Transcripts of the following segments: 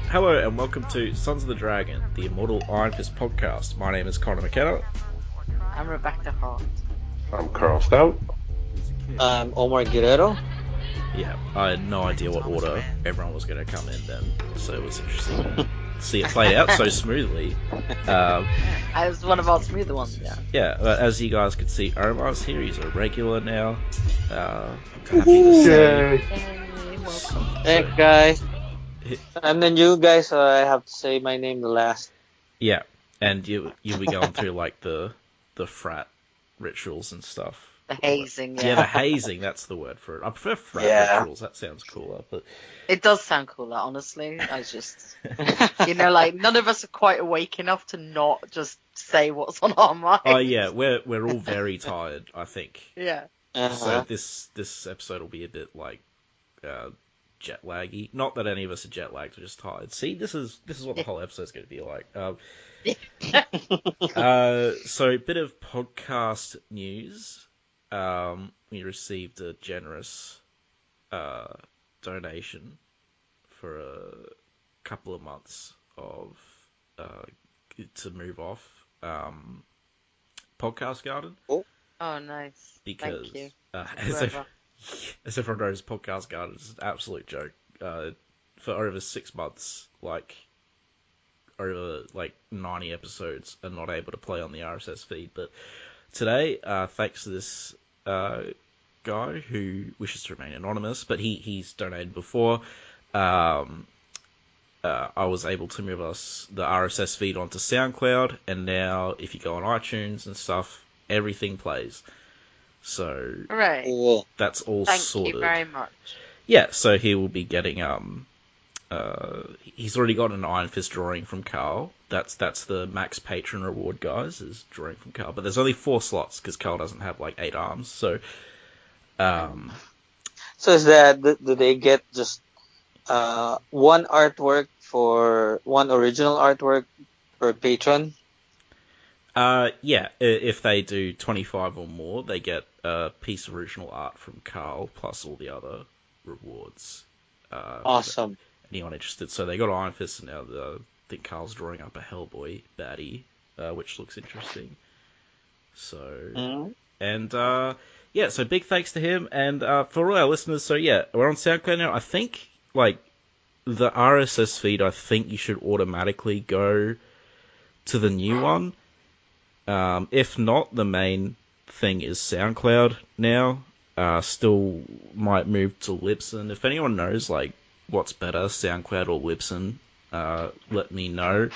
Hello and welcome to Sons of the Dragon, the Immortal Iron Fist podcast. My name is Connor McKenna. I'm Rebecca Hart. I'm Karl Stout. I'm Omar Guerrero. Yeah, I had no idea what order everyone was going to come in then, so it was interesting to see it played out so smoothly. I was one of our smoother ones, yeah. Yeah, as you guys can see, Omar's here. He's a regular now. Happy to say. Hey, welcome. Hey guys. I'm the new guy, so I have to say my name the last. Yeah, and you'll be going through like the frat rituals and stuff. The hazing, Yeah, the hazing, that's the word for it. I prefer frat rituals, that sounds cooler. But It does sound cooler, honestly. I just, like, none of us are quite awake enough to not just say what's on our mind. Oh yeah, we're all very tired, I think. Yeah. So this episode will be a bit like jet laggy. Not that any of us are jet lagged, we're just tired. See, this is what the whole episode's going to be like. So a bit of podcast news. We received a generous donation for a couple of months of to move off Podcast Garden. Oh, nice. Because Thank you. as everyone knows, Podcast Garden is an absolute joke. For over 6 months, over 90 episodes, are not able to play on the RSS feed. But today, thanks to this guy who wishes to remain anonymous, but he's donated before, I was able to move the RSS feed onto SoundCloud, and now if you go on iTunes and stuff, everything plays. So Hooray. That's all Thank sorted. you very much. Yeah, so he will be getting he's already got an Iron Fist drawing from Karl. That's the max patron reward, guys, is drawing from Karl. But there's only 4 slots because Karl doesn't have 8 arms. So So is that do they get just one artwork for one original artwork per patron? yeah, if they do 25 or more, they get a piece of original art from Karl plus all the other rewards. Awesome. Anyone interested? So they got Iron Fist, and now I think Karl's drawing up a Hellboy baddie, which looks interesting. So and yeah, so big thanks to him, and for all our listeners. So yeah, we're on SoundCloud now. I think the RSS feed, I think you should automatically go to the new one. If not, the main thing is SoundCloud now. Still might move to Libsyn. If anyone knows what's better, SoundCloud or Libsyn, let me know,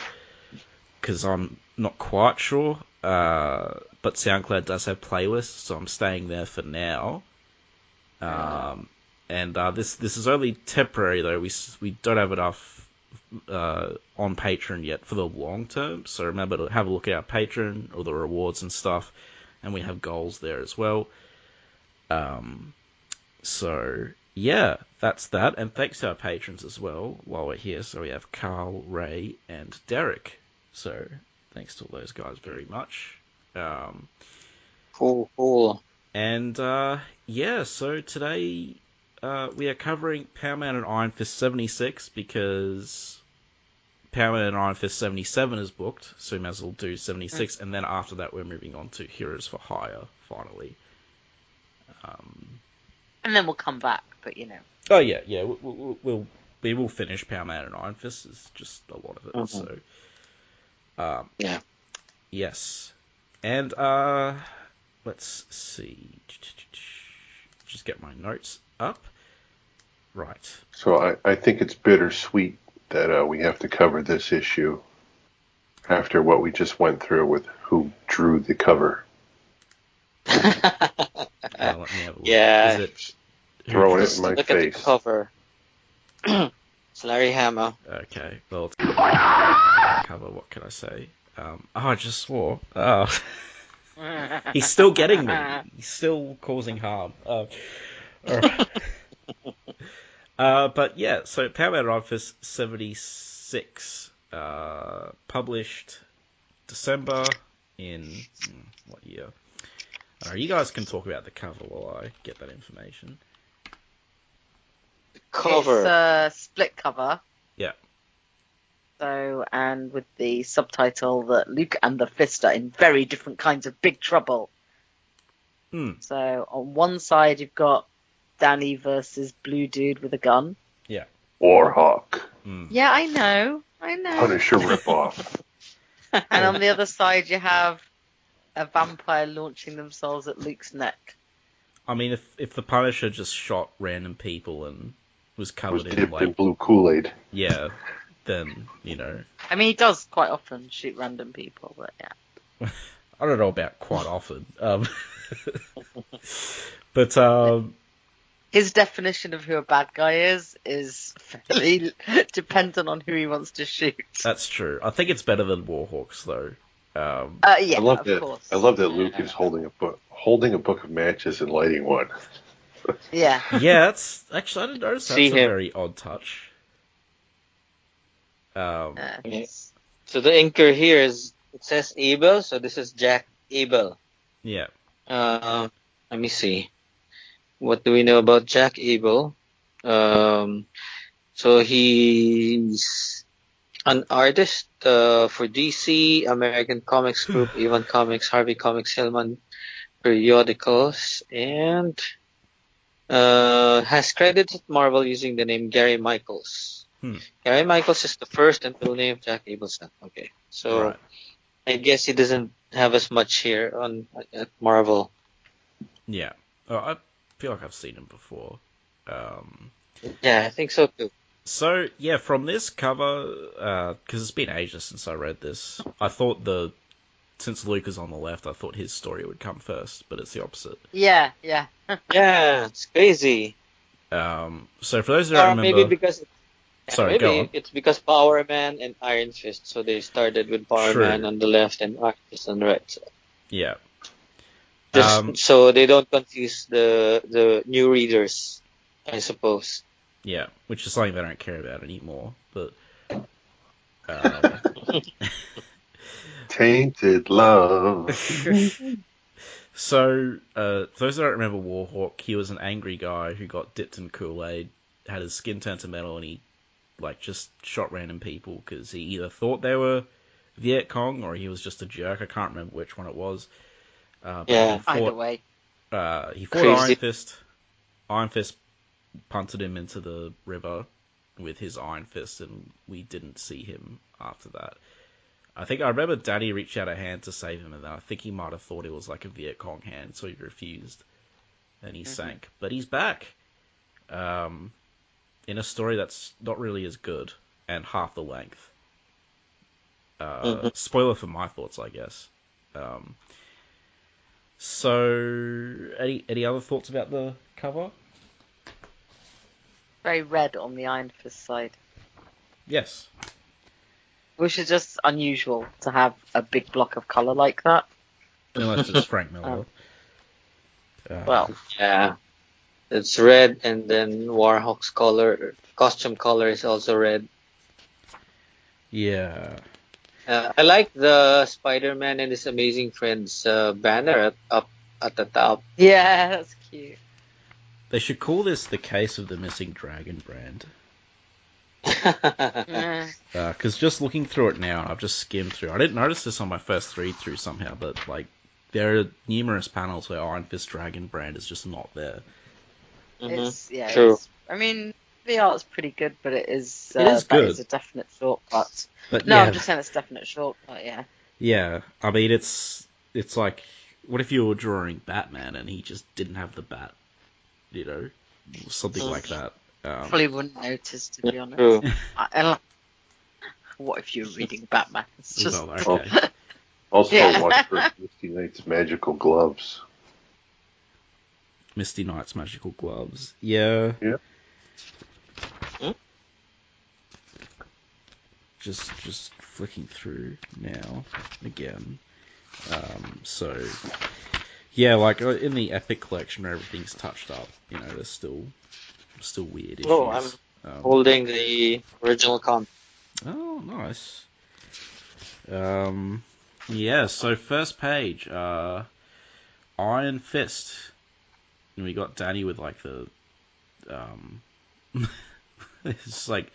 because I'm not quite sure. But SoundCloud does have playlists, so I'm staying there for now. And this is only temporary though. We don't have enough on Patreon yet for the long term. So remember to have a look at our Patreon or the rewards and stuff, and we have goals there as well. So yeah, that's that. And thanks to our patrons as well while we're here. So we have Karl, Ray, and Derek. So thanks to all those guys very much. Cool. And yeah, so today we are covering Power Man and Iron Fist 76 because Power Man and Iron Fist 77 is booked, so we might as well do 76, and then after that we're moving on to Heroes for Hire, finally. And then we'll come back, but Oh yeah, we will finish Power Man and Iron Fist. It's just a lot of it. So, yeah. Yes, and let's see. Just get my notes up. Right. So I think it's bittersweet that we have to cover this issue after what we just went through with who drew the cover. Let me have a look. Yeah. Is it Throwing it in my Look face. at the cover. It's Larry Hama. Okay, well, it's cover. What can I say? I just swore. Oh. He's still getting me. He's still causing harm. But yeah, so Power Man Iron Fist 76, published December in what year? You guys can talk about the cover while I get that information. Cover. It's a split cover. Yeah. So, and with the subtitle that Luke and the Fist are in very different kinds of big trouble. So, on one side, you've got Danny versus Blue Dude with a gun. Yeah. Warhawk. Yeah, I know. Punisher ripoff. And on the other side, you have a vampire launching themselves at Luke's neck. I mean, if the Punisher just shot random people and was covered in dipped like in blue Kool-Aid. Yeah, then I mean, he does quite often shoot random people, but yeah. I don't know about quite often. But his definition of who a bad guy is fairly dependent on who he wants to shoot. That's true. I think it's better than Warhawks, though. Yeah, I love of that. course. I love that Luke is holding a book of matches and lighting one. Yeah. Yeah, that's actually I didn't notice that's a him. very odd touch. Yes. So the inker here it says Abel, so this is Jack Abel. Yeah. Let me see. What do we know about Jack Abel? So he's an artist for DC, American Comics Group, Avon Comics, Harvey Comics, Hillman periodicals, and has credits at Marvel using the name Gary Michaels. Gary Michaels is the first and middle name of Jack Abel's son. Okay, so Right. I guess he doesn't have as much here at Marvel. Yeah. I feel like I've seen him before. Yeah, I think so too. So, yeah, from this cover, because it's been ages since I read this, I thought since Luke is on the left, I thought his story would come first, but it's the opposite. Yeah. Yeah, it's crazy. So for those who don't remember... Maybe because... Sorry, go on. It's because Power Man and Iron Fist, so they started with Power True. Man on the left and Iron Fist on the right. So. Yeah. Just so they don't confuse the new readers, I suppose. Yeah, which is something they don't care about anymore, but... Tainted love. So, for those that don't remember Warhawk, he was an angry guy who got dipped in Kool-Aid, had his skin turned to metal, and he just shot random people because he either thought they were Viet Cong or he was just a jerk. I can't remember which one it was. Either way. He fought Crazy. Iron Fist. Iron Fist punted him into the river with his Iron Fist, and we didn't see him after that. I think I remember Daddy reached out a hand to save him, and then I think he might have thought it was like a Viet Cong hand, so he refused, and he sank. But he's back, in a story that's not really as good, and half the length. Spoiler for my thoughts, I guess. So, any other thoughts about the cover? Very red on the Iron Fist side. Yes. Which is just unusual to have a big block of colour like that. Unless it's Frank Miller. Well, Yeah, it's red, and then Warhawk's costume color is also red. Yeah. I like the Spider-Man and his Amazing Friends banner up at the top. yeah, that's cute. They should call this the case of the missing dragon brand. Because just looking through it now, I've just skimmed through. I didn't notice this on my first read through somehow, but there are numerous panels where Iron Fist Dragon brand is just not there. True. I mean, the art's pretty good, but it is good. That is a definite shortcut. But No, yeah, I'm just saying it's a definite shortcut. Yeah. yeah. I mean, it's like, what if you were drawing Batman and he just didn't have the bat? Something like that. Probably wouldn't notice, to be honest. True. What if you're reading Batman? It's just Well, okay. Also, Yeah. watch for Misty Knight's magical gloves. Misty Knight's magical gloves. Yeah. Yeah. Just flicking through now again. So yeah, like in the Epic collection where everything's touched up, there's still weird issues. Oh, I'm holding the original comic. Oh, nice. Yeah, so first page, Iron Fist. And we got Danny with like the, it's like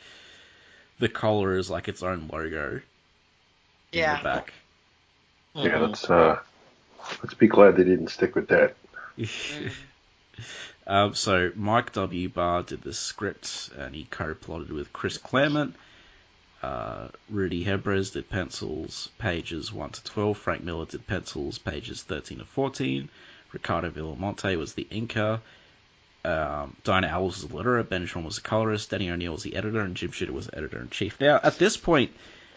the collar is like its own logo in the back. Yeah, let's be glad they didn't stick with that. So Mike W. Barr did the script, and he co-plotted with Chris Claremont. Rudy Hebres did pencils pages 1 to 12. Frank Miller did pencils pages 13 to 14. Ricardo Villamonte was the inker. Dinah Alves was the letterer. Ben Shawn was the colorist. Danny O'Neill was the editor, and Jim Shooter was editor-in-chief. Now, at this point,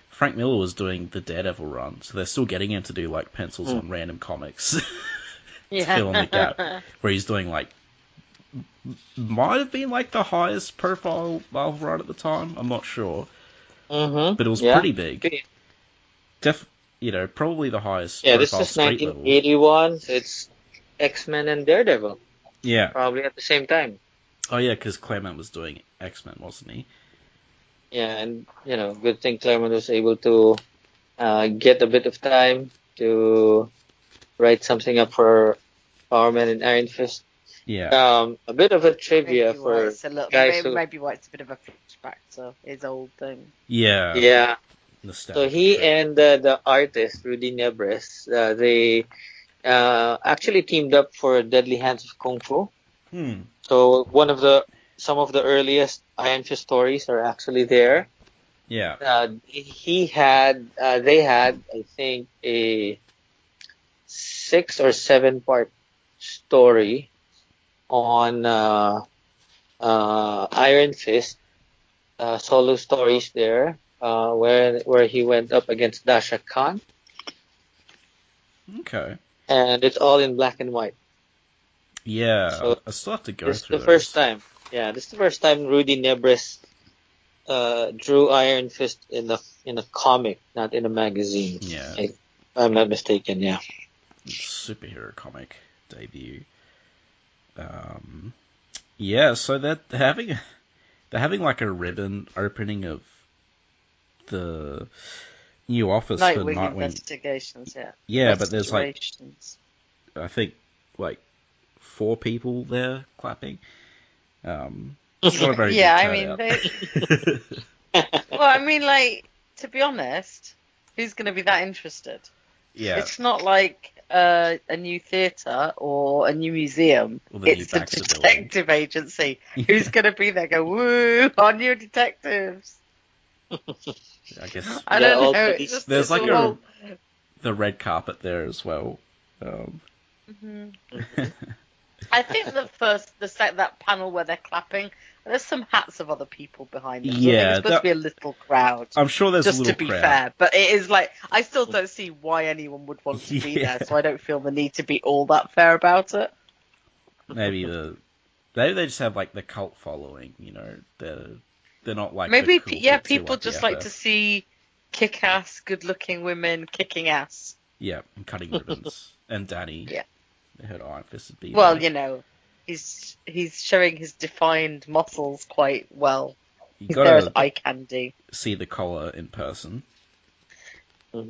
Frank Miller was doing the Daredevil run, so they're still getting him to do like pencils on random comics to fill in the gap, where he's doing like might have been like the highest profile Marvel run at the time. I'm not sure, but it was pretty big. Probably the highest. Yeah, this profile is street 1981. Level. It's X-Men and Daredevil. Yeah, probably at the same time. Oh yeah, because Claremont was doing X-Men, wasn't he? Yeah, and good thing Claremont was able to get a bit of time to write something up for Power Man and Iron Fist. Yeah. A bit of a trivia for guys who... Maybe why it's a bit of a flashback to his old thing. Yeah. Yeah. Nostalgia. So he and the artist, Rudy Nebres, they actually teamed up for Deadly Hands of Kung Fu. So some of the earliest Iron Fist stories are actually there. Yeah. They had, I think, a 6 or 7 part story on Iron Fist, solo stories there, where he went up against Dasha Khan. Okay. And it's all in black and white. Yeah, so I still have to go this through the first time. Yeah, this is the first time Rudy Nebres drew Iron Fist in a comic, not in a magazine. Yeah. If I'm not mistaken, yeah. Superhero comic debut. Yeah, so they're having like a ribbon opening of the new office for Nightwing Investigations, yeah. Yeah, but there's like, I think like 4 people there clapping. It's not a very yeah, good I mean, well, I mean, like, to be honest, who's going to be that interested? Yeah, it's not like a new theatre or a new museum. It's a detective agency. Who's going to be there? Go, woo! Our new detectives. I guess I don't know. There's like the red carpet there as well. I think that panel where they're clapping, there's some hats of other people behind them. Yeah, there's supposed to be a little crowd. I'm sure there's just a little to be crowd. fair, but it is like I still don't see why anyone would want to be there, so I don't feel the need to be all that fair about it. Maybe they just have like the cult following, they're not like maybe cool people just like to see kick-ass, good-looking women kicking ass. Yeah, and cutting ribbons. And Danny. Yeah. They heard Iron Fist would be well, there. he's showing his defined muscles quite well. You he's there as eye gotta candy. see the collar in person. To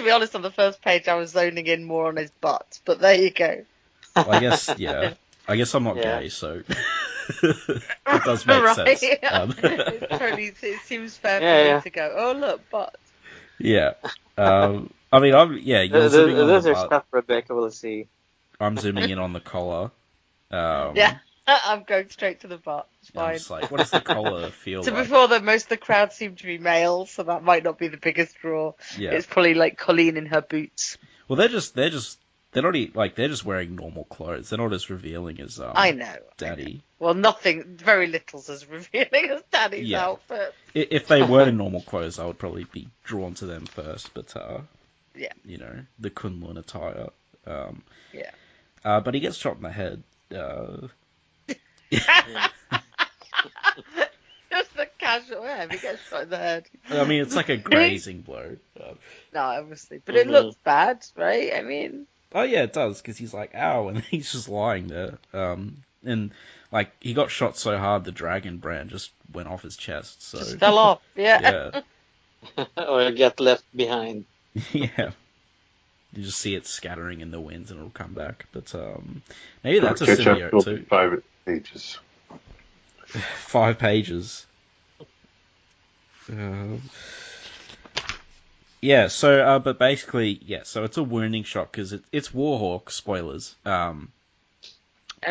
be honest, on the first page, I was zoning in more on his butt, but there you go. Well, I guess, yeah. I guess I'm not gay, so it does make sense. It seems fair for me to go, oh, look, butt. Yeah. I mean, you're zooming on those the are butt. stuff Rebecca will see. I'm zooming in on the collar. Yeah, I'm going straight to the butt. It's fine. It's like, what does the collar feel So like? before that, most of the crowd seem to be male, so that might not be the biggest draw. Yeah. It's probably like Colleen in her boots. Well, they're just wearing normal clothes. They're not as revealing as I know, Daddy. Well, very little's as revealing as Daddy's outfit. If they were in normal clothes, I would probably be drawn to them first. But the Kunlun attire. But he gets shot in the head. Just the casual he gets shot in the head. I mean, it's like a grazing blow. No, obviously, but it looks bad, right? I mean. Oh yeah, it does, because he's like, ow, and he's just lying there. And like he got shot so hard, the dragon brand just went off his chest. So just fell off. Yeah. Or get left behind. Yeah. You just see it scattering in the winds, and it'll come back. But maybe that's a catch symbiote up too. 5 pages. 5 pages. Yeah, so, but basically, yeah, so it's a wounding shot because it's Warhawk, spoilers. I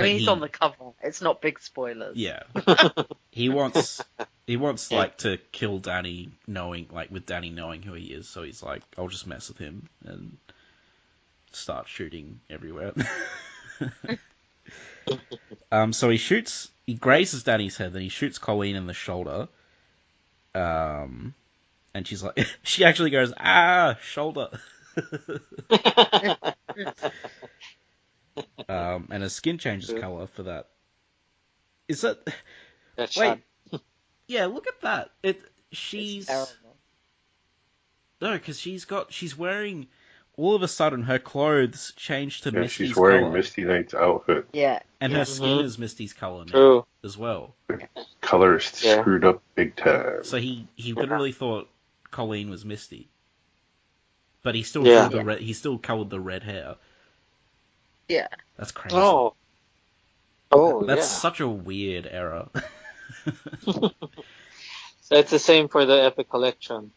mean, he's on the cover. It's not big spoilers. Yeah. he wants, like, to kill Danny with Danny knowing who he is, so he's like, I'll just mess with him and start shooting everywhere. So he grazes Danny's head, then he shoots Colleen in the shoulder. And she's like, she actually goes, shoulder. And her skin changes color for that. Is that? That's wait, yeah, look at that. She's no, because she's wearing. All of a sudden, her clothes change to Misty's she's wearing color. Misty Knight's outfit. Yeah. And her skin is Misty's color now as well. The color is screwed up big time. So he literally thought Colleen was Misty, but he still drew the red. He still colored the red hair. Yeah. That's crazy. Oh, that's such a weird error. So it's the same for the Epic Collection.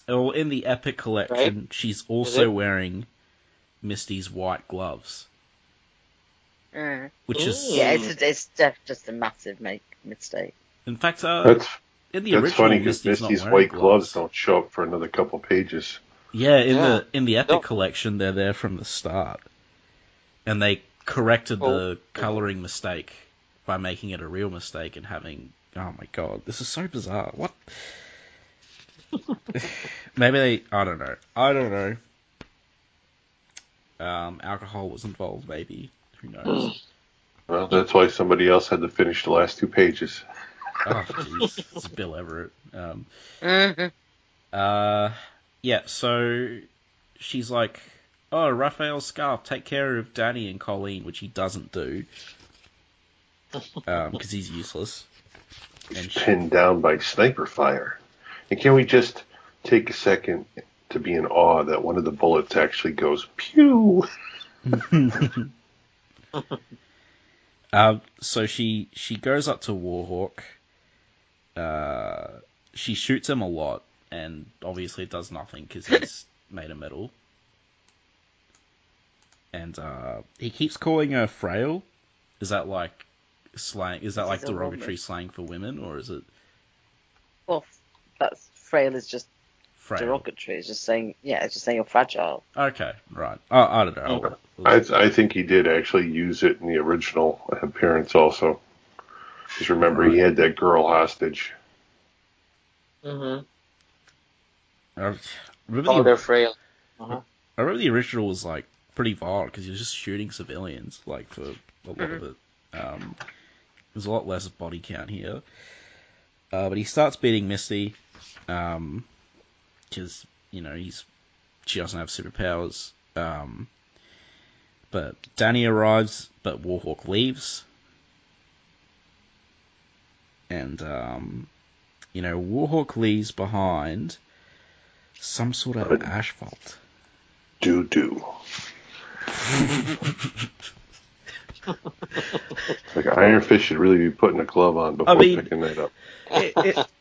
Well, in the Epic Collection, she's also wearing Misty's white gloves. Which is... Yeah, it's just a massive mistake. In fact, that's in the original, funny because Misty's white gloves don't show up for another couple pages. Yeah, in the Epic Collection, they're there from the start. And they corrected the colouring mistake by making it a real mistake and having... Oh my god, this is so bizarre. What... Maybe I don't know. Alcohol was involved, maybe. Who knows? Well, that's why somebody else had to finish the last 2 pages. Oh, jeez. It's Bill Everett. Yeah, so she's like, oh, Raphael's scarf, take care of Danny and Colleen, which he doesn't do. Because he's useless. He's pinned down by sniper fire. And can we just take a second to be in awe that one of the bullets actually goes pew? So she goes up to Warhawk. She shoots him a lot, and obviously it does nothing because he's made of metal. And he keeps calling her frail. Is that like slang? Is that like derogatory slang for women, or is it? Well, that's frail is just derogatory. It's just saying, it's just saying you're fragile. Okay, right. I don't know. I think he did actually use it in the original appearance also. Because remember, he had that girl hostage. Mm-hmm. They're frail. I remember the original was like pretty violent because he was just shooting civilians like for a lot of it. There's a lot less body count here. But he starts beating Misty. Because, she doesn't have superpowers. But Danny arrives, but Warhawk leaves. And, Warhawk leaves behind some sort of asphalt. Doo-doo. Like Iron Fist should really be putting a glove on before picking that up.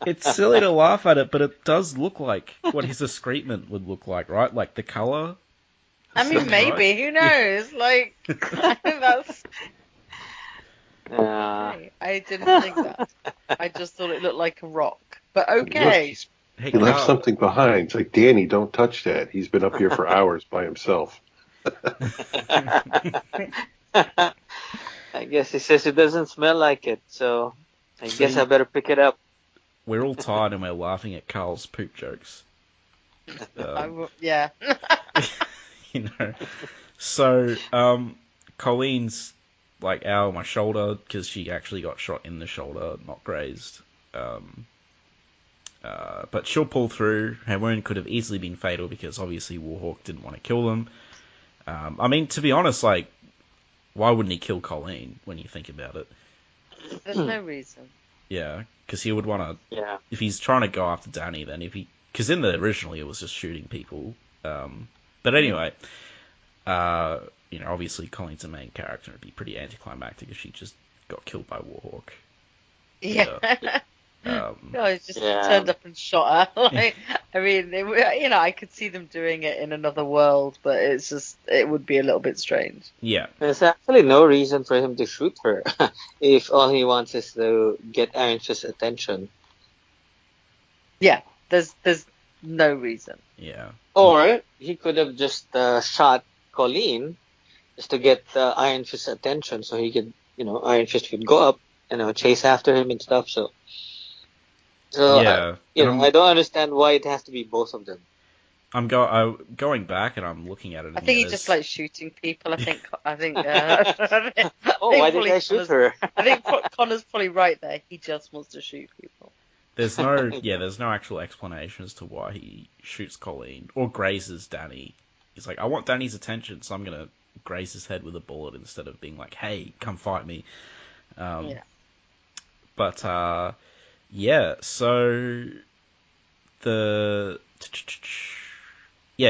It's silly to laugh at it, but it does look like what his excrement would look like, right? Like the colour. I mean, maybe. Right? Who knows? Like, that's... I didn't think that. I just thought it looked like a rock. But okay. Look, he left something behind. It's like, Danny, don't touch that. He's been up here for hours by himself. I guess he says it doesn't smell like it, so I guess I better pick it up. We're all tired and we're laughing at Karl's poop jokes. Yeah. So, Colleen's like, ow, my shoulder, because she actually got shot in the shoulder, not grazed. But she'll pull through. Her wound could have easily been fatal because obviously Warhawk didn't want to kill them. I mean, to be honest, like, why wouldn't he kill Colleen when you think about it? There's no reason. Yeah, because he would want to... Yeah. If he's trying to go after Danny, then if he... Because in the originally it was just shooting people. But anyway, obviously Colleen's the main character. It'd be pretty anticlimactic if she just got killed by Warhawk. Yeah. He just turned up and shot her. Like, I mean, I could see them doing it in another world, but it would be a little bit strange. Yeah. There's actually no reason for him to shoot her if all he wants is to get Iron Fist's attention. Yeah, there's no reason. Yeah. Or he could have just shot Colleen just to get Iron Fist's attention, so he could, Iron Fist could go up and chase after him and stuff. So yeah, I don't understand why it has to be both of them. I'm going back and I'm looking at it. I think he just likes shooting people. I think. Why did I shoot her? I think Connor's probably right there. He just wants to shoot people. There's no actual explanation as to why he shoots Colleen or grazes Danny. He's like, I want Danny's attention, so I'm gonna graze his head with a bullet instead of being like, hey, come fight me. But so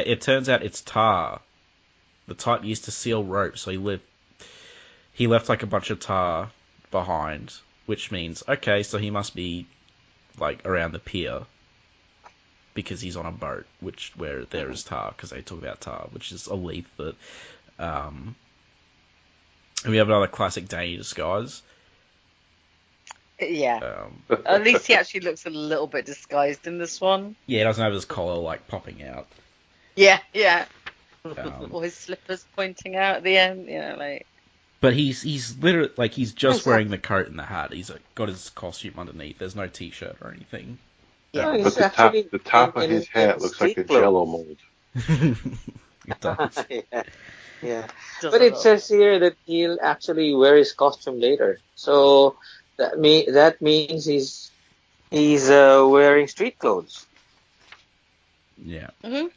it turns out it's tar. The type used to seal rope, so he left like a bunch of tar behind, which means, okay, so he must be like around the pier because he's on a boat, where there is tar, because they talk about tar, which is a leaf that and we have another classic Danny disguise. Yeah. At least he actually looks a little bit disguised in this one. Yeah, he doesn't have his collar like popping out. Yeah. Or his slippers pointing out at the end, like. But he's literally like he's just wearing the coat and the hat. He's got his costume underneath. There's no t-shirt or anything. Yeah, but the top of his hat looks like a Jello mold. It does. Yeah. But it says here that he'll actually wear his costume later. So that means he's wearing street clothes. Yeah. Mm-hmm.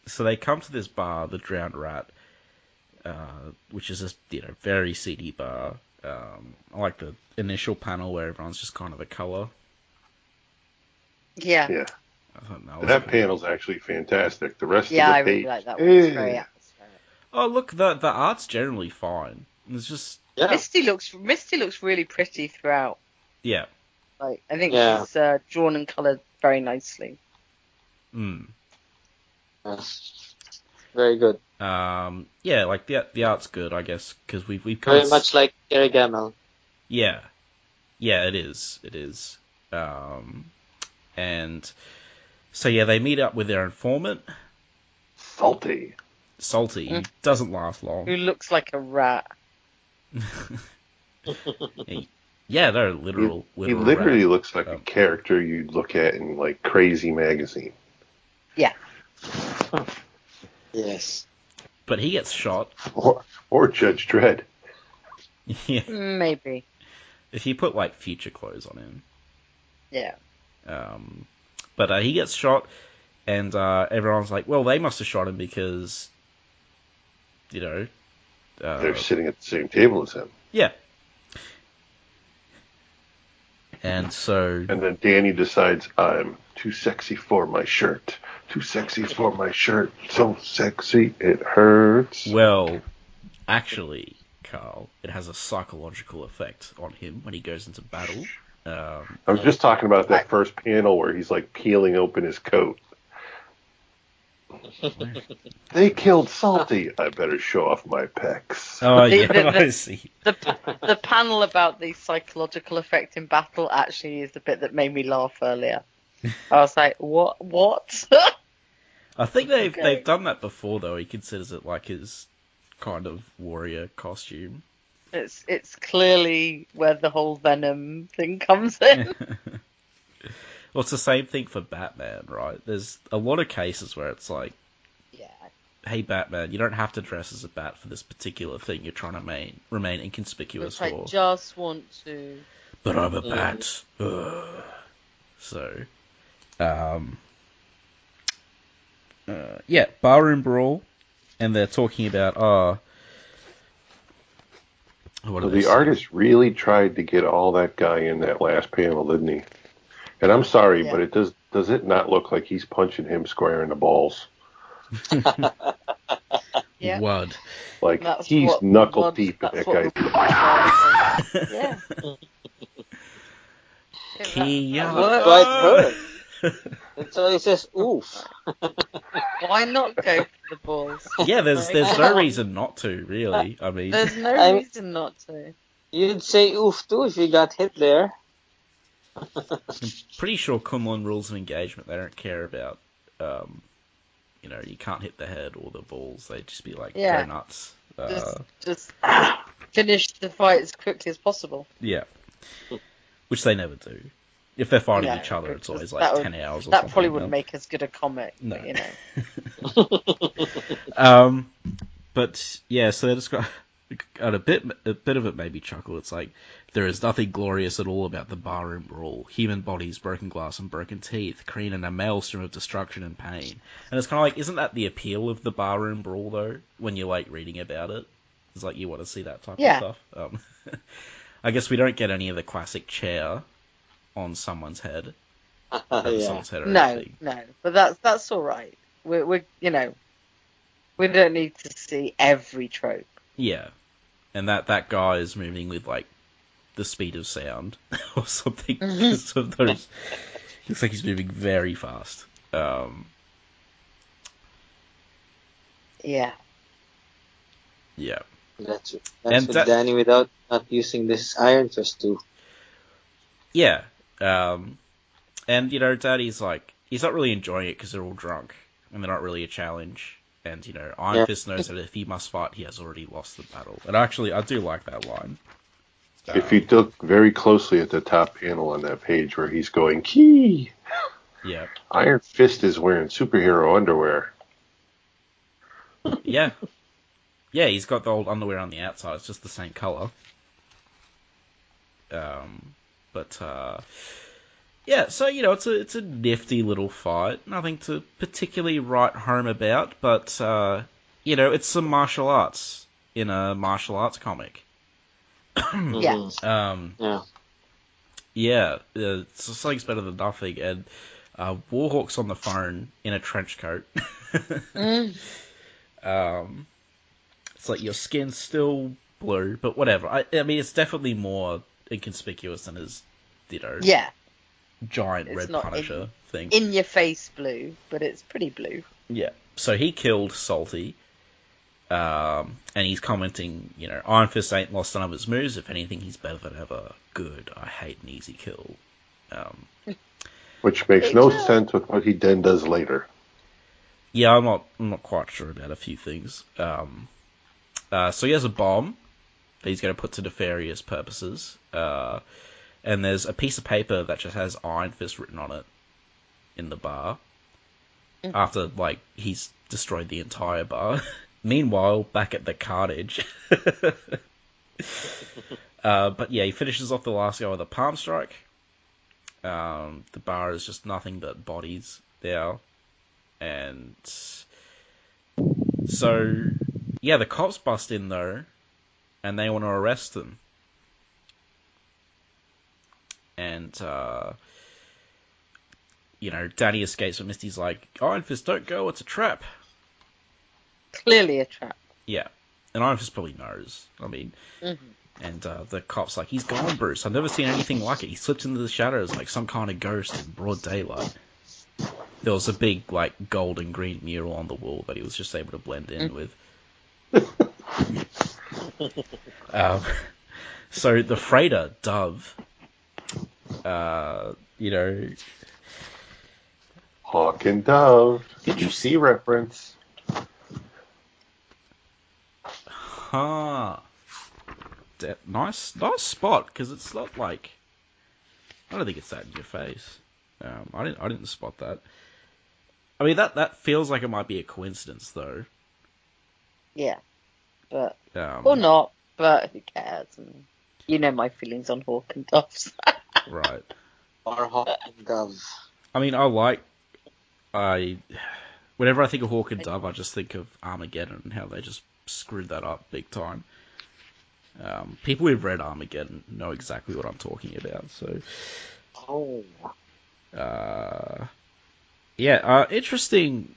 So they come to this bar, the Drowned Rat, which is a very seedy bar. I like the initial panel where everyone's just kind of a colour. Yeah. I thought that panel's actually fantastic. The rest of the I page, really like that one. It's very atmospheric. Oh, look, the art's generally fine. It's just Misty looks really pretty throughout. Yeah. Like I think she's drawn and coloured very nicely. Very good. Like the art's good, I guess, because we've very much like Gary Gamel. Yeah, it is. And so they meet up with their informant, Salty. Doesn't last long. Who looks like a rat. They're literal. He literally rat. looks like a character you'd look at in like Crazy magazine. Yeah. Yes. But he gets shot. Or Judge Dredd. Yeah. Maybe. If you put like future clothes on him. Yeah. But he gets shot, and everyone's like, well, they must have shot him because, they're sitting at the same table as him. Yeah. And then Danny decides, I'm too sexy for my shirt. Too sexy for my shirt. So sexy it hurts. Well, actually, Karl, it has a psychological effect on him when he goes into battle. I was just talking about that first panel where he's like peeling open his coat. They killed Salty. I better show off my pecs. Oh, I see. The panel about the psychological effect in battle actually is the bit that made me laugh earlier. I was like, what? I think they've done that before, though. He considers it like his kind of warrior costume. It's clearly where the whole Venom thing comes in. Well, it's the same thing for Batman, right? There's a lot of cases where it's like, hey, Batman, you don't have to dress as a bat for this particular thing you're trying to remain inconspicuous for. I just want to. But I'm a bat. So, barroom brawl, and they're talking about, the artist really tried to get all that guy in that last panel, didn't he? And I'm sorry, but it does it not look like he's punching him square in the balls? Yeah. Wad. Like, he's knuckle deep in that guy's... Kia. That's what I heard. That's why he says oof. Why not go for the balls? Yeah, there's no reason not to, really. I mean, There's no reason not to. You'd say oof too if you got hit there. I'm pretty sure Kunlun rules of engagement, they don't care about, you can't hit the head or the balls. They just be like, go nuts. Just finish the fight as quickly as possible. Yeah. Which they never do. If they're fighting each other, it's always like 10 hours or something. That probably wouldn't make as good a comic. No. But, but yeah, so they describe a bit of it made me chuckle. It's like, there is nothing glorious at all about the barroom brawl. Human bodies, broken glass, and broken teeth, creating in a maelstrom of destruction and pain. And it's kind of like, isn't that the appeal of the barroom brawl, though? When you're, like, reading about it? It's like, you want to see that type of stuff. I guess we don't get any of the classic chair on someone's head. Someone's head or anything. No. But that's all right. We don't need to see every trope. Yeah. And that guy is moving with, like, the speed of sound or something. So those, looks like he's moving very fast. Yeah. Yeah. That's with Danny without not using this Iron Fist too. Yeah. And, Daddy's like, he's not really enjoying it because they're all drunk and they're not really a challenge. And, Iron Fist knows that if he must fight, he has already lost the battle. And actually, I do like that line. If you look very closely at the top panel on that page where he's going, key! Yeah. Iron Fist is wearing superhero underwear. Yeah. Yeah, he's got the old underwear on the outside. It's just the same colour. Yeah, so, it's a nifty little fight. Nothing to particularly write home about, but, it's some martial arts in a martial arts comic. Yeah. Something's better than nothing, and Warhawk's on the phone in a trench coat. It's like your skin's still blue, but whatever. I mean, it's definitely more inconspicuous than his, giant red Punisher thing. In your face blue, but it's pretty blue. Yeah. So he killed Salty. And he's commenting, Iron Fist ain't lost none of his moves. If anything, he's better than ever. Good. I hate an easy kill. Which makes no sense with what he then does later. Yeah, I'm not quite sure about a few things. So he has a bomb that he's going to put to nefarious purposes. And there's a piece of paper that just has Iron Fist written on it in the bar. After, he's destroyed the entire bar. Meanwhile, back at the carnage. But yeah, he finishes off the last guy with a palm strike. The bar is just nothing but bodies now. And so, yeah, the cops bust in though, and they want to arrest them. And, Danny escapes, but Misty's like, Iron Fist, don't go, it's a trap. Clearly a trap. Yeah. And Iron Fist probably knows. I mean, and the cop's like, he's gone, Bruce. I've never seen anything like it. He slipped into the shadows like some kind of ghost in broad daylight. There was a big, gold and green mural on the wall that he was just able to blend in with. So the freighter, Dove, Hawk and Dove. Did you see reference? Huh. Nice spot, because it's not like... I don't think it's that in your face. I didn't spot that. I mean, that feels like it might be a coincidence, though. Yeah. But... or not, but who cares? And you know my feelings on Hawk and Doves. Right. Warhawk and Dove. I mean, whenever I think of Hawk and Dove, I just think of Armageddon and how they just screwed that up big time. People who've read Armageddon know exactly what I'm talking about. So, interesting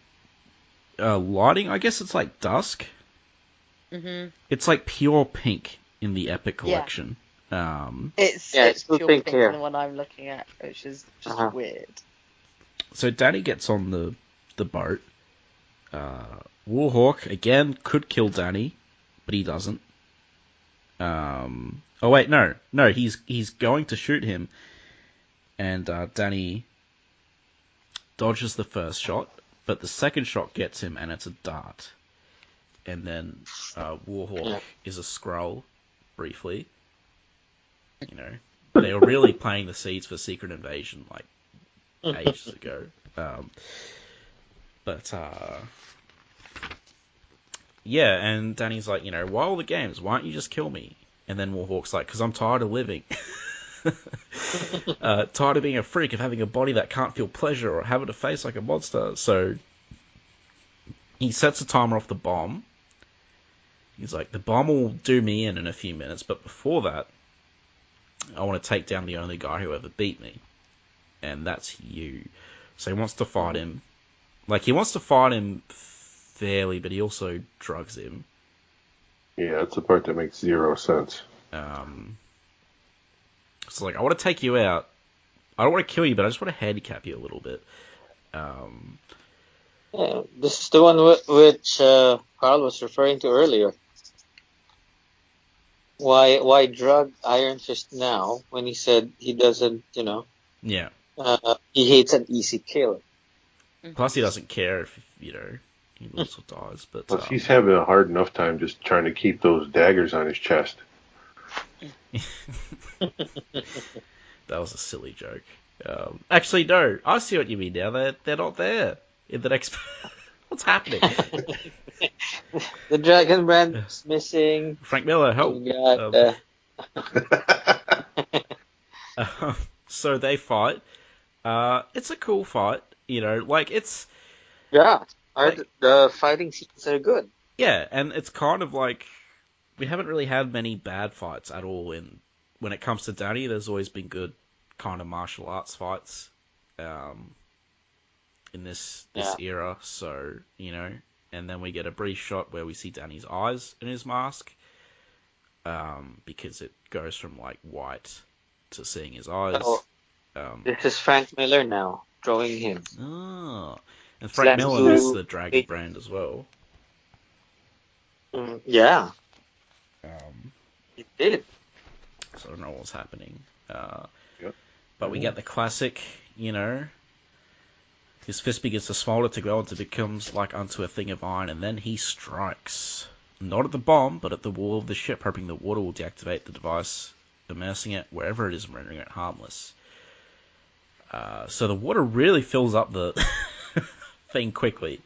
lighting. I guess it's like dusk. Mm-hmm. It's like pure pink in the Epic collection. It's still pure pink pink hair. than the one I'm looking at, which is just weird. So Danny gets on the boat. Warhawk again could kill Danny, but he doesn't. Oh wait, no, he's going to shoot him, and Danny dodges the first shot, but the second shot gets him, and it's a dart. And then Warhawk is a Skrull, briefly. You know, they were really planting the seeds for Secret Invasion like ages ago. Yeah, and Danny's like, why all the games? Why don't you just kill me? And then Warhawk's like, because I'm tired of living. Tired of being a freak, of having a body that can't feel pleasure, or having a face like a monster. So he sets a timer off the bomb. He's like, the bomb will do me in a few minutes, but before that, I want to take down the only guy who ever beat me. And that's you. So he wants to fight him. Like, he wants to fight him fairly, but he also drugs him. Yeah, that's the part that makes zero sense. So, like, I want to take you out. I don't want to kill you, but I just want to handicap you a little bit. Yeah, this is the one which Karl was referring to earlier. Why drug Iron Fist now when he said he doesn't, Yeah. He hates an easy kill. Plus, he doesn't care if, he lives or dies. But plus, he's having a hard enough time just trying to keep those daggers on his chest. That was a silly joke. Actually, no. I see what you mean now. They're not there in the next... What's happening? The Dragon Brand's missing. Frank Miller, help. We got, so they fight. It's a cool fight. It's... Yeah, the fighting scenes are good. Yeah, and it's kind of like... We haven't really had many bad fights at all. When it comes to Danny, there's always been good kind of martial arts fights in this era. So, and then we get a brief shot where we see Danny's eyes in his mask, because it goes from like white to seeing his eyes. This is Frank Miller now drawing him. Oh, and Frank Miller is the Dragon Brand as well. Yeah, he did. So I don't know what's happening. Yep. But we get the classic, his fist begins to smolder to glow until it becomes like unto a thing of iron, and then he strikes. Not at the bomb, but at the wall of the ship, hoping the water will deactivate the device, immersing it wherever it is and rendering it harmless. So the water really fills up the thing quickly.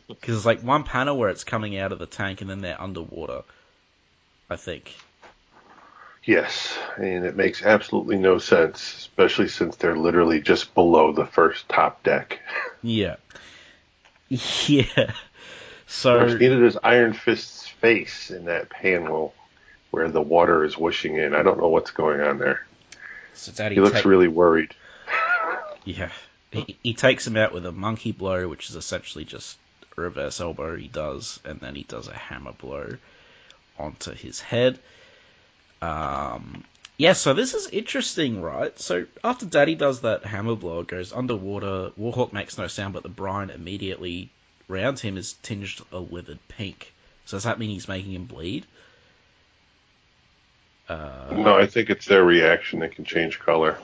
Because there's like one panel where it's coming out of the tank and then they're underwater, I think. Yes, and it makes absolutely no sense, especially since they're literally just below the first top deck. Yeah. Yeah. So What's needed is Iron Fist's face in that panel where the water is whooshing in. I don't know what's going on there. So Daddy he looks really worried. Yeah. He takes him out with a monkey blow, which is essentially just a reverse elbow he does, and then he does a hammer blow onto his head. Yeah, so this is interesting, right? So after Daddy does that hammer blow, it goes underwater. Warhawk makes no sound, but the brine immediately around him is tinged a withered pink. So does that mean he's making him bleed? No, I think it's their reaction that can change color.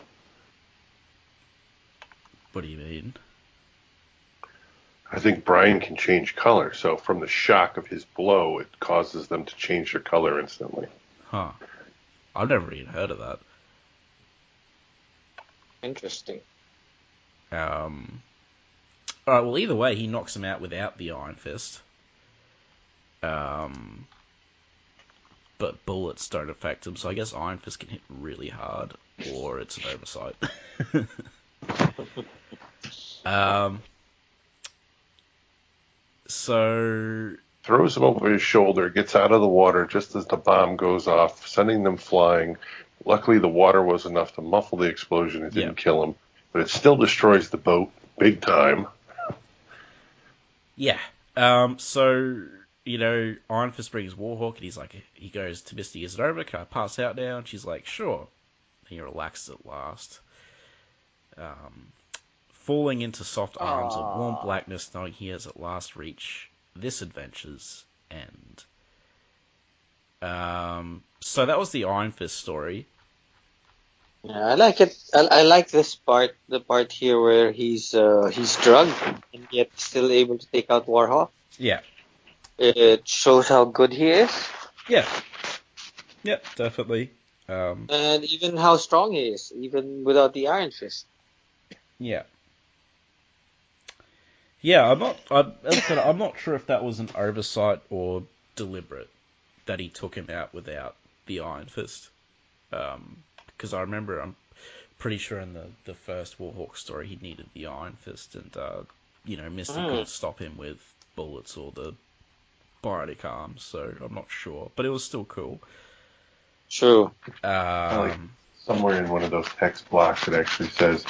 What do you mean? I think Brian can change color, so from the shock of his blow, it causes them to change their color instantly. Huh. I've never even heard of that. Interesting. Alright, well, either way, he knocks him out without the Iron Fist. But bullets don't affect him, so I guess Iron Fist can hit really hard, or it's an oversight. So throws him over his shoulder, gets out of the water just as the bomb goes off, sending them flying. Luckily, the water was enough to muffle the explosion. It didn't kill him, but it still destroys the boat big time. Yeah. So Iron Fist brings Warhawk, and he goes to Misty, is it over? Can I pass out now? And she's like, sure. And he relaxes at last. Falling into soft arms of warm blackness, knowing he has at last reached this adventure's end. So that was the Iron Fist story. Yeah, I like it. I like this part, the part here where he's drugged and yet still able to take out Warhawk. Yeah. It shows how good he is. Yeah. Yep, definitely. And even how strong he is, even without the Iron Fist. Yeah. Yeah, I'm not sure if that was an oversight or deliberate that he took him out without the Iron Fist. Because I remember, I'm pretty sure in the first Warhawk story he needed the Iron Fist, and Misty couldn't stop him with bullets or the bionic arms, so I'm not sure, but it was still cool. True. Somewhere in one of those text blocks it actually says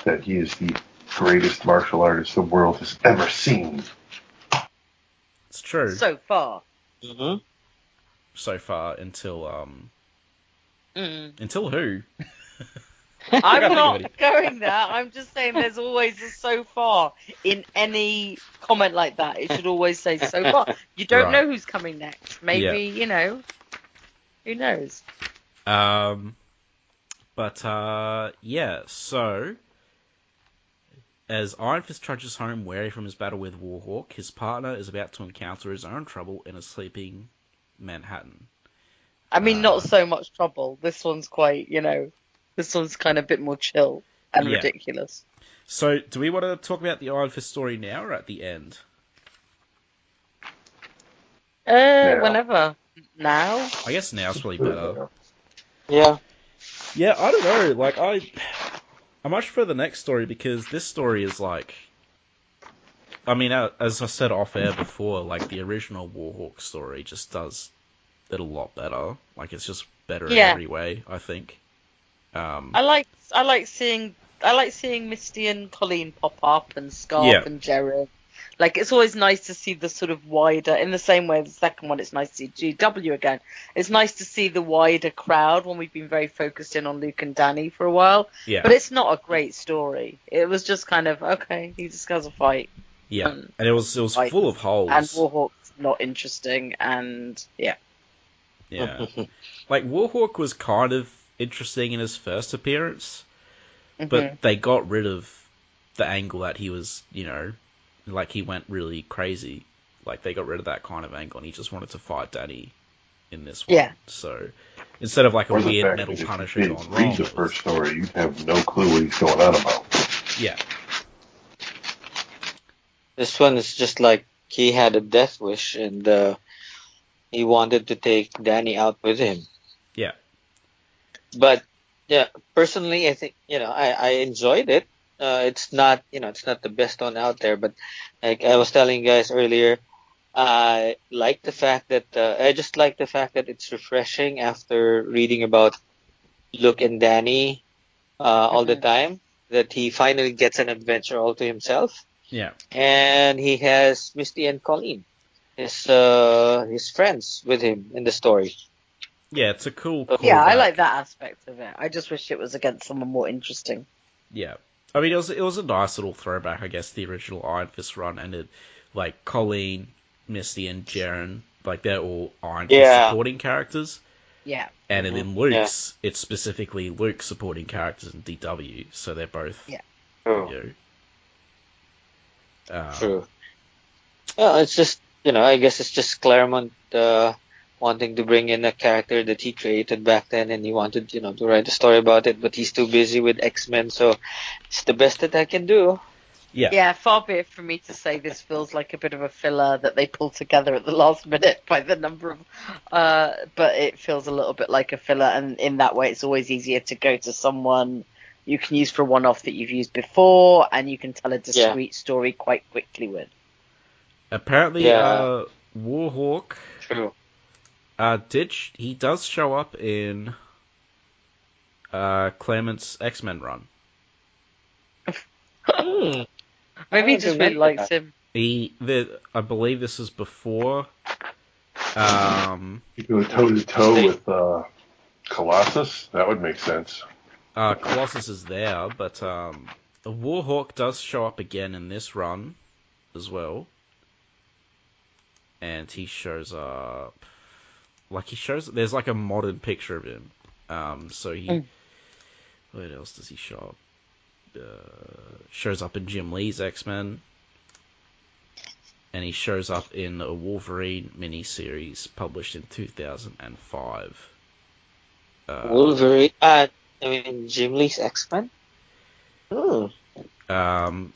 that he is the greatest martial artist the world has ever seen. It's true. So far. Mm-hmm. So far, until until who? I'm not going there. I'm just saying there's always a so far in any comment like that. It should always say so far. You don't know who's coming next. Maybe, who knows? So as Iron Fist trudges home weary from his battle with Warhawk, his partner is about to encounter his own trouble in a sleeping Manhattan. I mean, not so much trouble. This one's quite, this one's kind of a bit more chill and ridiculous. So, do we want to talk about the Iron Fist story now or at the end? Whenever. Now? I guess now's probably better. Yeah. Yeah, I don't know. I much prefer the next story because this story is as I said off air before, the original Warhawk story just does it a lot better. It's just better in every way, I think. I like seeing Misty and Colleen pop up and Scarf and Jared. It's always nice to see the sort of wider, in the same way the second one, it's nice to see GW again. It's nice to see the wider crowd when we've been very focused in on Luke and Danny for a while. Yeah. But it's not a great story. It was just kind of, okay, he just has a fight. Yeah. And it was full of holes. And Warhawk's not interesting, and yeah. Yeah. Warhawk was kind of interesting in his first appearance, but they got rid of the angle that he was, he went really crazy. They got rid of that kind of angle, and he just wanted to fight Danny in this one. Yeah. So, instead of a weird metal Punisher gone wrong. Read the first story, you'd have no clue what he's going on about. Yeah. This one is just he had a death wish, and he wanted to take Danny out with him. Yeah. But, yeah, personally, I think, I enjoyed it. It's not the best one out there, but like I was telling you guys earlier, I like the fact that, it's refreshing after reading about Luke and Danny, all the time, that he finally gets an adventure all to himself. Yeah. And he has Misty and Colleen, his friends with him in the story. Yeah, it's a cool yeah, I like that aspect of it. I just wish it was against someone more interesting. Yeah. I mean, it was a nice little throwback, I guess, the original Iron Fist run, and it, Colleen, Misty, and Jaren, they're all Iron Fist supporting characters. Yeah. And in Luke's, it's specifically Luke supporting characters in DW, so they're both. Yeah. True. True. Well, it's just, I guess it's just Claremont wanting to bring in a character that he created back then, and he wanted, to write a story about it, but he's too busy with X-Men, so it's the best that I can do. Yeah. Yeah, far be it from me to say this feels like a bit of a filler that they pulled together at the last minute by the number of, but it feels a little bit like a filler, and in that way it's always easier to go to someone you can use for a one-off that you've used before, and you can tell a discrete story quite quickly with. Apparently, Warhawk... True. He does show up in Claremont's X-Men run. Maybe he just really likes him. I believe this is before. You go toe to toe with Colossus. That would make sense. Colossus is there, but the Warhawk does show up again in this run as well, and he shows up. There's like a modern picture of him. So he. Where else does he show up? Shows up in Jim Lee's X-Men. And he shows up in a Wolverine miniseries published in 2005. Wolverine? Jim Lee's X-Men? Oh. But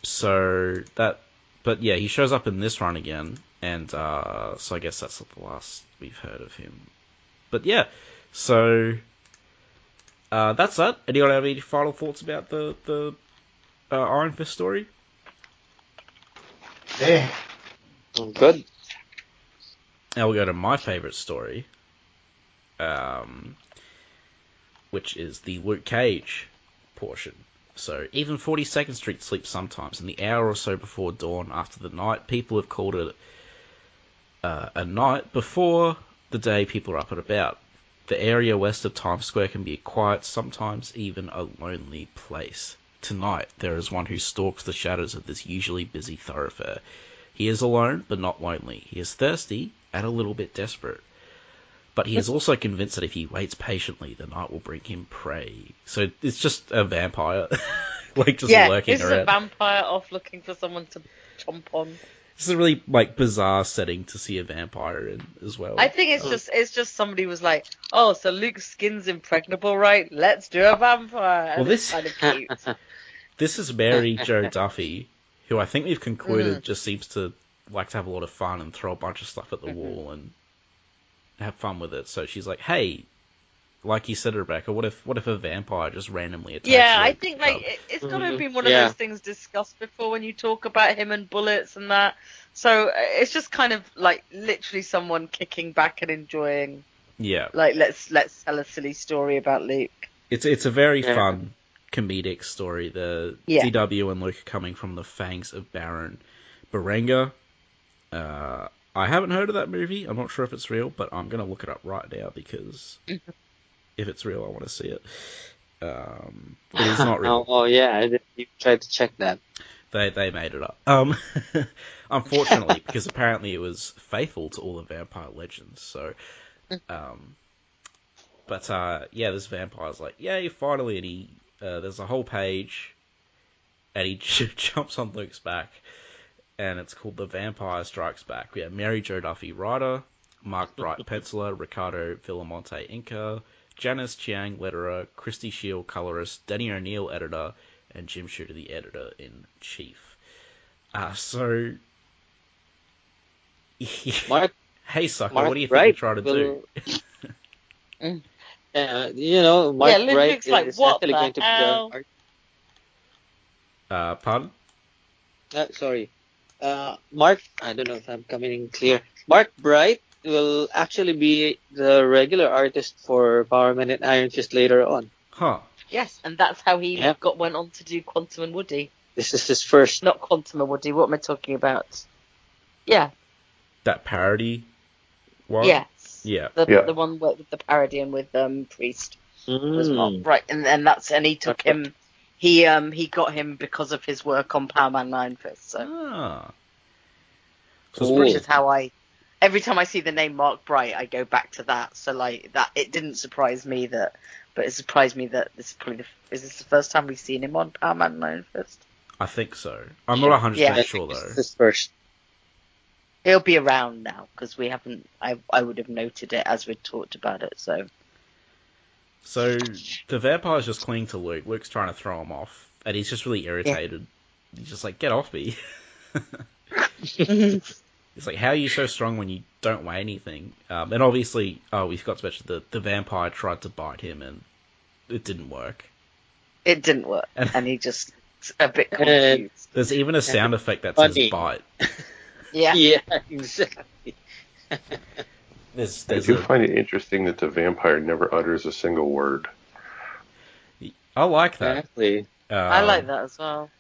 yeah, he shows up in this run again, and so I guess that's the last we've heard of him. But yeah, so that's that. Anyone have any final thoughts about the Iron Fist story? Yeah. Good. Now we'll go to my favourite story, which is the Luke Cage portion. So even 42nd Street sleeps sometimes. In the hour or so before dawn after the night, people have called it a night before the day people are up and about. The area west of Times Square can be a quiet, sometimes even a lonely place. Tonight, there is one who stalks the shadows of this usually busy thoroughfare. He is alone, but not lonely. He is thirsty and a little bit desperate. But he is also convinced that if he waits patiently, the night will bring him prey. So it's just a vampire, lurking around. This is a vampire off looking for someone to chomp on. It's a really bizarre setting to see a vampire in as well. I think it's just somebody was like, oh, so Luke's skin's impregnable, right? Let's do a vampire. And it's kind of cute. This is Mary Jo Duffy, who I think we've concluded just seems to like to have a lot of fun and throw a bunch of stuff at the wall and have fun with it. So she's like, hey, like you said, Rebecca, what if a vampire just randomly attacks you? I think it's got to have been one of those things discussed before when you talk about him and bullets and that. So it's just kind of like literally someone kicking back and enjoying. Yeah. Like let's tell a silly story about Luke. It's a very fun comedic story. The DW and Luke are coming from the fangs of Baron Berenga. I haven't heard of that movie. I'm not sure if it's real, but I'm going to look it up right now because if it's real, I want to see it. It is not real. Oh yeah, you tried to check that. They made it up. Unfortunately, because apparently it was faithful to all the vampire legends. So, this vampire's like, yay, finally, and he there's a whole page, and he jumps on Luke's back. And it's called The Vampire Strikes Back. We have Mary Jo Duffy, writer, Mark Bright, penciler, Ricardo Villamonte, inker, Janice Chiang, letterer, Christy Shield, colorist, Danny O'Neill, editor, and Jim Shooter, the editor-in-chief. So... hey, sucker, what do you think you're trying to do? Mark Bright like, is what actually going to be the... Pardon? Sorry. Mark, I don't know if I'm coming in clear. Mark Bright will actually be the regular artist for Power Man and Iron Fist later on. Huh. Yes, and that's how he went on to do Quantum and Woody. This is his first. Not Quantum and Woody, what am I talking about? Yeah. That parody one? Yes. Yeah. The one with the parody and with Priest as well. Right, and he took him... He got him because of his work on Power Man and Iron Fist. So, which is how every time I see the name Mark Bright, I go back to that. So it didn't surprise me but it surprised me that this is probably is this the first time we've seen him on Power Man and Iron Fist? I think so. I'm not 100% sure though. This first. He'll be around now because we haven't. I would have noted it as we talked about it. So the vampire's just clinging to Luke. Luke's trying to throw him off, and he's just really irritated. Yeah. He's just like, get off me. It's like, how are you so strong when you don't weigh anything? And obviously, we forgot to mention the vampire tried to bite him, and it didn't work. It didn't work, and he just a bit confused. There's even a sound effect that says bite. Yeah, exactly. I do find it interesting that the vampire never utters a single word. I like that. Exactly. I like that as well.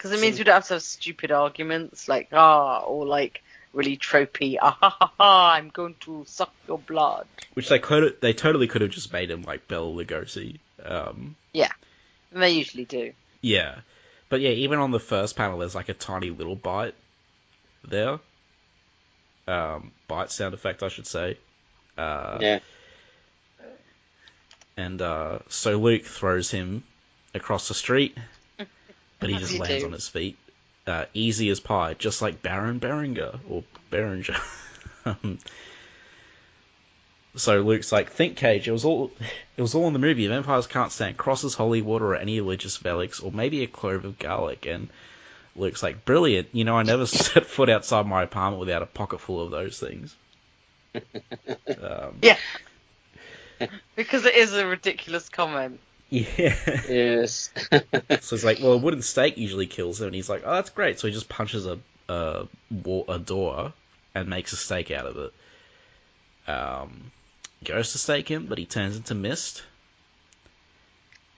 Because it means we don't have to have stupid arguments or like really tropey. Ah ha ha ha! I'm going to suck your blood. Which they totally could have just made him like Bela Lugosi. Yeah, and they usually do. Yeah, but yeah, even on the first panel, there's like a tiny little bite there. Bite sound effect, I should say. Yeah. And so Luke throws him across the street, but he just You lands do. on his feet. Easy as pie, just like Baron Beringer, or Beringer. So Luke's like, think, Cage, it was all in the movie. Vampires can't stand crosses, holy water, or any religious relics, or maybe a clove of garlic. And Luke's like, brilliant. You know, I never set foot outside my apartment without a pocket full of those things. Yeah. Because it is a ridiculous comment. Yeah. Yes. So it's like, well, a wooden stake usually kills him, and he's like, oh, that's great. So he just punches a door and makes a stake out of it. Goes to stake him, but he turns into mist.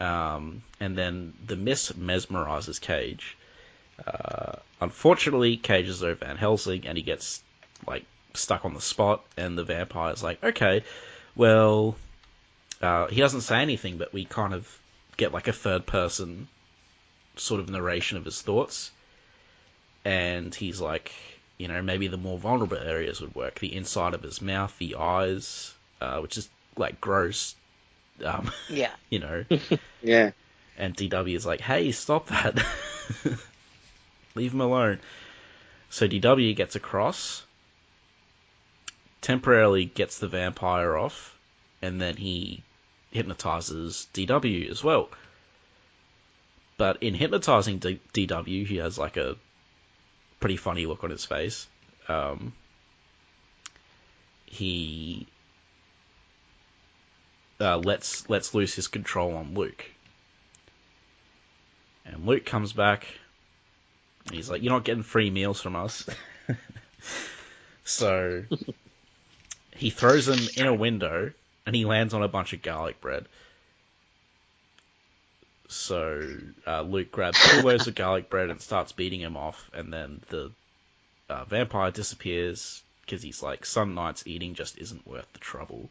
And then the mist mesmerizes Cage. Unfortunately, Cage is over Van Helsing, and he gets like stuck on the spot. And the vampire's like, okay, well, he doesn't say anything, but we kind of get like a third person sort of narration of his thoughts. And he's like, you know, maybe the more vulnerable areas would work. The inside of his mouth, the eyes, which is like gross. Yeah. You know. Yeah. And DW is like, hey, stop that. Leave him alone. So DW gets across, temporarily gets the vampire off, and then he hypnotizes DW as well. But in hypnotizing DW, he has like a pretty funny look on his face. He lets loose his control on Luke. And Luke comes back, and he's like, you're not getting free meals from us. So he throws him in a window, and he lands on a bunch of garlic bread. So Luke grabs 2 loaves of garlic bread and starts beating him off, and then the vampire disappears because he's like, some nights eating just isn't worth the trouble.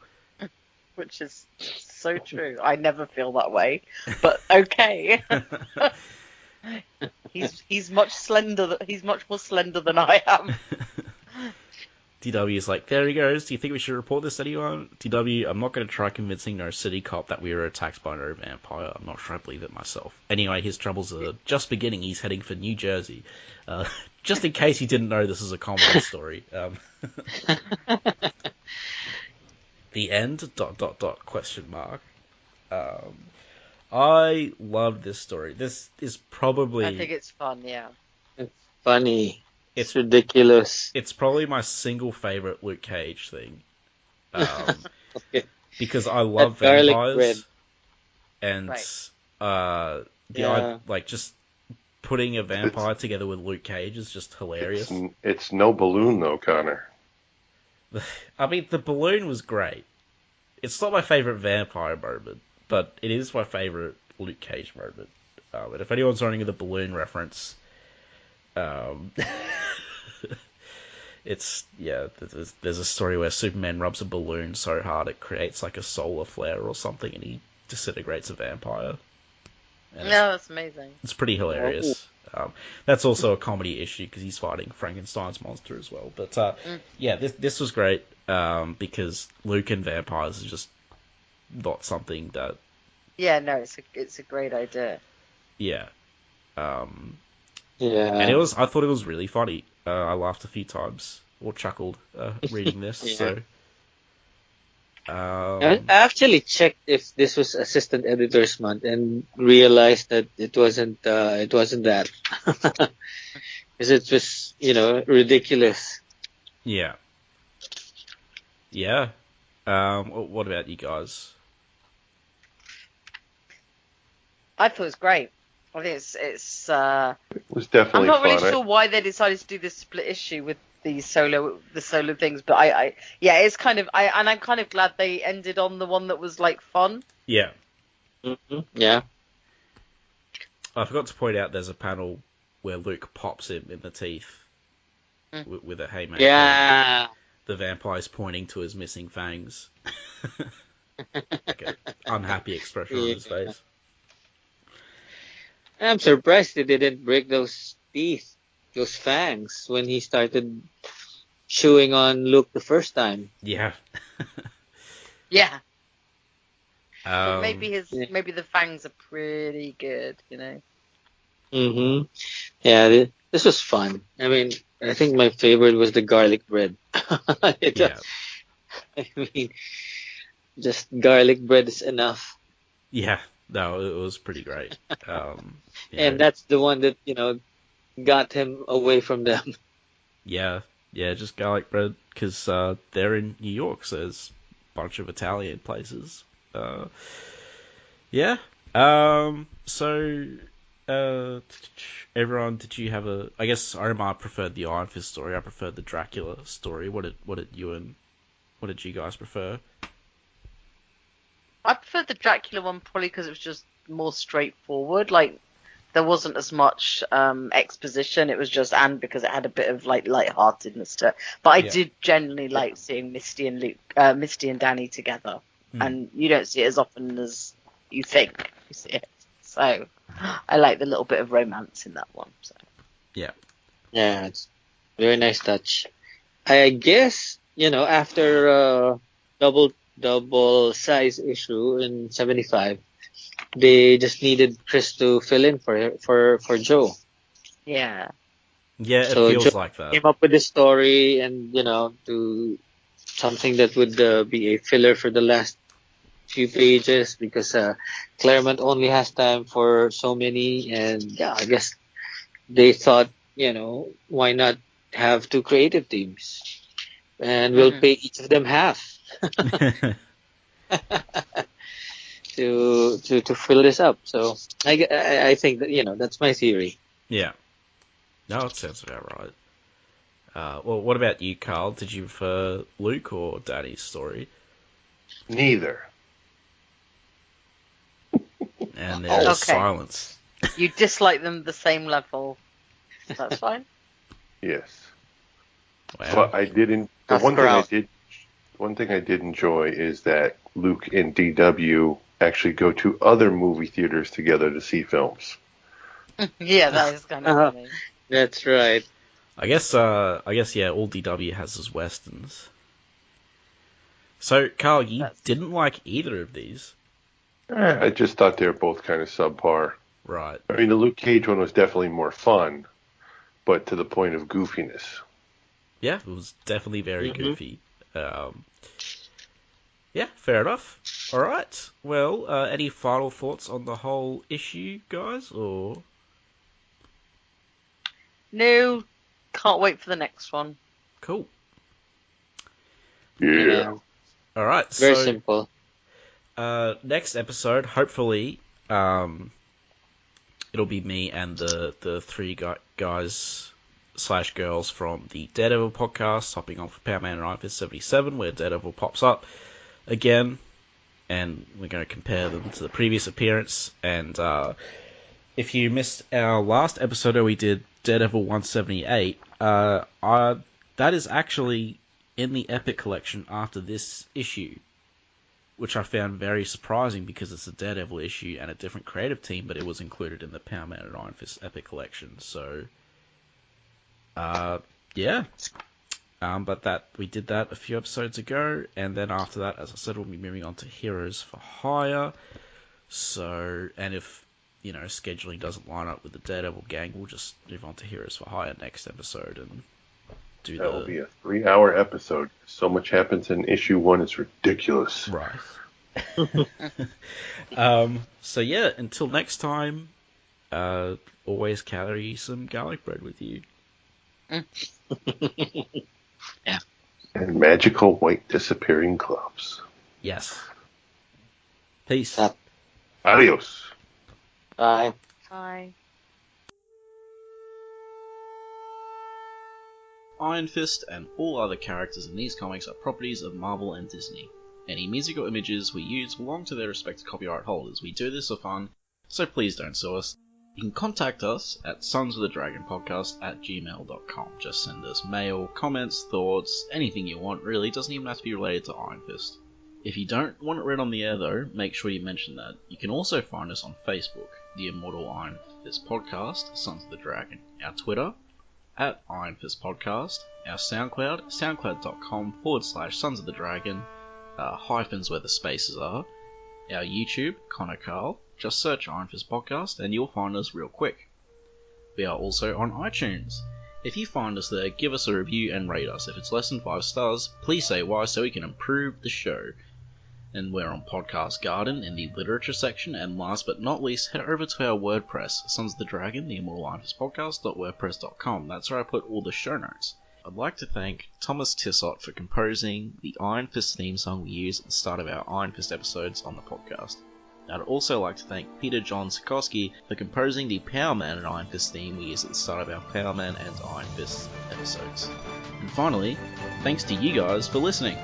Which is so true. I never feel that way, but okay. He's much slender. He's much more slender than I am. DW is like, there he goes. Do you think we should report this to anyone? DW, I'm not going to try convincing no city cop that we were attacked by no vampire. I'm not sure I believe it myself. Anyway, his troubles are just beginning. He's heading for New Jersey. Just in case you didn't know, this is a comedy story. The end, ... question mark. I love this story. This is probably... I think it's fun, yeah. It's funny. It's ridiculous. It's probably my single favorite Luke Cage thing. Okay. Because I love That vampires. bread. And like just putting a vampire together with Luke Cage is just hilarious. It's no balloon though, Connor. I mean, the balloon was great. It's not my favorite vampire moment, but it is my favorite Luke Cage moment. And if anyone's running the balloon reference, it's there's a story where Superman rubs a balloon so hard it creates like a solar flare or something, and he disintegrates a vampire. And that's amazing. It's pretty hilarious. That's also a comedy issue because he's fighting Frankenstein's monster as well. But this was great because Luke and vampires is just not something that. Yeah, no, it's a great idea. Yeah. Yeah. And I thought it was really funny. I laughed a few times or chuckled reading this. Yeah. So. I actually checked if this was Assistant Editor's Month and realized that it wasn't that. Because it was, ridiculous. Yeah. Yeah. What about you guys? I thought it was great. I think it's It was definitely I'm not fun. really sure why they decided to do this split issue with the solo things, but it's kind of and I'm kind of glad they ended on the one that was like fun. Yeah. Mm-hmm. Yeah. I forgot to point out there's a panel where Luke pops him in the teeth with a haymaker. Yeah. The vampire's pointing to his missing fangs. Like an unhappy expression on his face. I'm surprised they didn't break those teeth, those fangs, when he started chewing on Luke the first time. Yeah. Yeah. But Um, maybe the fangs are pretty good, you know. Mm-hmm. Yeah, this was fun. I mean, I think my favorite was the garlic bread. yeah. I mean, just garlic bread is enough. Yeah. No, it was pretty great. And that's the one that, got him away from them. Yeah. Yeah, just garlic bread, because they're in New York, so there's a bunch of Italian places. Yeah. So, everyone, did you have I guess Omar preferred the Iron Fist story. I preferred the Dracula story. What did you guys prefer? I preferred the Dracula one probably because it was just more straightforward. Like, there wasn't as much exposition. It was just, and because it had a bit of like lightheartedness to it. But I did generally like seeing Misty and Danny together, and you don't see it as often as you think you see it. So I like the little bit of romance in that one. So yeah, it's very nice touch. I guess after double size issue in 75. They just needed Chris to fill in for Joe. Yeah. Yeah, it so feels Joe like that. Came up with the story and to something that would be a filler for the last few pages because Claremont only has time for so many, and I guess they thought why not have two creative teams and we'll pay each of them half. To fill this up, so I think that that's my theory. Yeah, no, it sounds about right. Well, what about you, Karl? Did you prefer Luke or Danny's story? Neither. And there's silence. You dislike them the same level. That's fine. Yes. Wow. But I didn't. One thing I did enjoy is that Luke and DW actually go to other movie theaters together to see films. Yeah, that is kind of funny. That's right. I guess all DW has is westerns. So, Karl, you didn't like either of these? I just thought they were both kind of subpar. Right. I mean, the Luke Cage one was definitely more fun, but to the point of goofiness. Yeah, it was definitely very goofy. Yeah, fair enough. All right. Well, any final thoughts on the whole issue, guys? Or no, can't wait for the next one. Cool. Yeah. All right. Very simple. Next episode, hopefully, it'll be me and the three guys / girls from the Daredevil podcast hopping on for Power Man and Iron Fist 77, where Daredevil pops up again, and we're going to compare them to the previous appearance. And if you missed our last episode where we did Daredevil 178, that is actually in the Epic Collection after this issue, which I found very surprising because it's a Daredevil issue and a different creative team, but it was included in the Power Man and Iron Fist Epic Collection. So, yeah. But we did that a few episodes ago, and then after that, as I said, we'll be moving on to Heroes for Hire. So, and if scheduling doesn't line up with the Daredevil gang, we'll just move on to Heroes for Hire next episode and do that will be a 3-hour episode. So much happens in issue 1, it's ridiculous. Right. So yeah, until next time, always carry some garlic bread with you. Yeah. And magical white disappearing gloves. Yes. Peace. Adios. Bye. Bye. Iron Fist and all other characters in these comics are properties of Marvel and Disney. Any music or images we use belong to their respective copyright holders. We do this for fun, so please don't sue us. You can contact us at sonsofthedragonpodcast@gmail.com. Just send us mail, comments, thoughts, anything you want, really. It doesn't even have to be related to Iron Fist. If you don't want it read on the air, though, make sure you mention that. You can also find us on Facebook, the Immortal Iron Fist Podcast, Sons of the Dragon. Our Twitter, at Iron Fist Podcast. Our SoundCloud, soundcloud.com/Sons of the Dragon, hyphens where the spaces are. Our YouTube, Karl. Just search Iron Fist Podcast and you'll find us real quick. We are also on iTunes. If you find us there, give us a review and rate us. If it's less than 5 stars, please say why so we can improve the show. And we're on Podcast Garden in the literature section. And last but not least, head over to our WordPress, Sons of the Dragon, the Immortal Iron Fist Podcast.wordpress.com. That's where I put all the show notes. I'd like to thank Thomas Tissot for composing the Iron Fist theme song we use at the start of our Iron Fist episodes on the podcast. I'd also like to thank Peter John Sikorsky for composing the Power Man and Iron Fist theme we use at the start of our Power Man and Iron Fist episodes. And finally, thanks to you guys for listening.